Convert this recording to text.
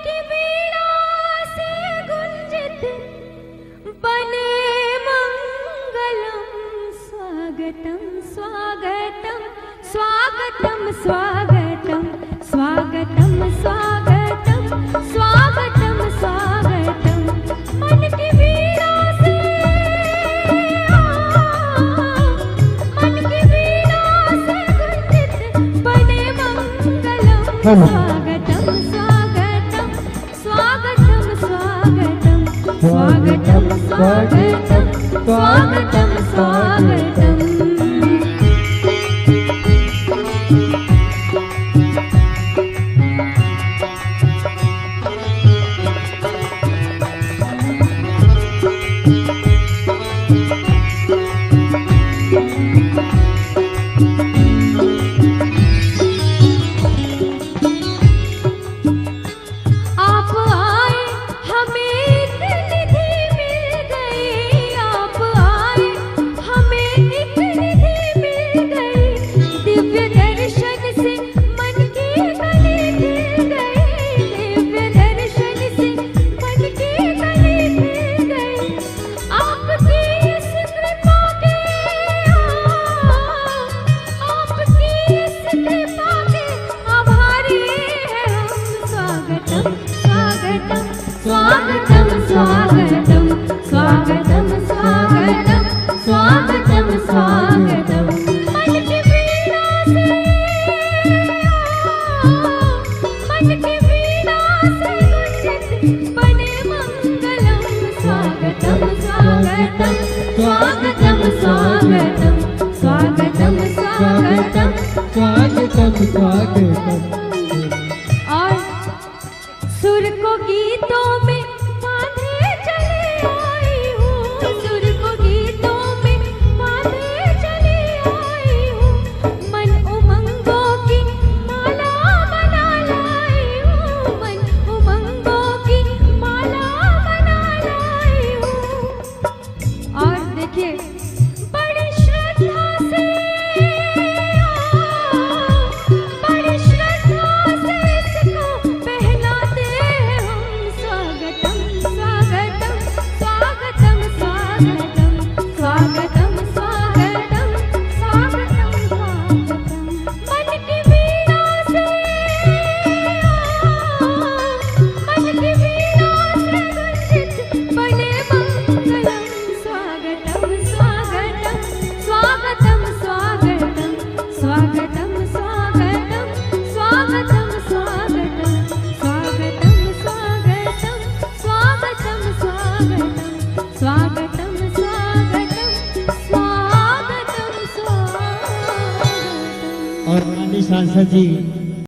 की वीणा से गुंजित बने मंगलम। स्वागतम स्वागतम स्वागतम स्वागतम स्वागतम स्वागतम स्वागतम स्वागतम। मन की वीणा से मन की वीणा से गुंजित बने मंगलम। स्वागतम स्वागतम स्वागतम स्वागतम स्वागतम स्वागतम स्वागतम स्वागतम। स्वागतम स्वागतम स्वागतम स्वागतम स्वागतम स्वागतम। मन की वीणा से मन की वीणा से गुंजित बने मंगलम। स्वागतम स्वागतम स्वागतम स्वागतम स्वागतम स्वागतम स्वागतम स्वागतम। और सुर को गीतों में बांधे चले आई हूँ। सुर को गीतों में बांधे चले आई हूँ। मन उमंगों की माला बना लाई हूँ। मन उमंगों की माला बना लाई हूँ। और देखिए बड़ी श्रद्धा से इसको पहनाते हैं हम। स्वागतम स्वागतम स्वागतम स्वागतम स्वागतम स्वागतम स्वागतम स्वागतम। मन की वीणा से मन की वीणा से गुंजित बने मंगलम। स्वागतम स्वागतम स्वागतम स्वागतम स्वागतम स्वागतम स्वागतम स्वागतम स्वागतम स्वागतम स्वागतम स्वागतम स्वागतम स्वागतम स्वागतम। और माननीय सांसद जी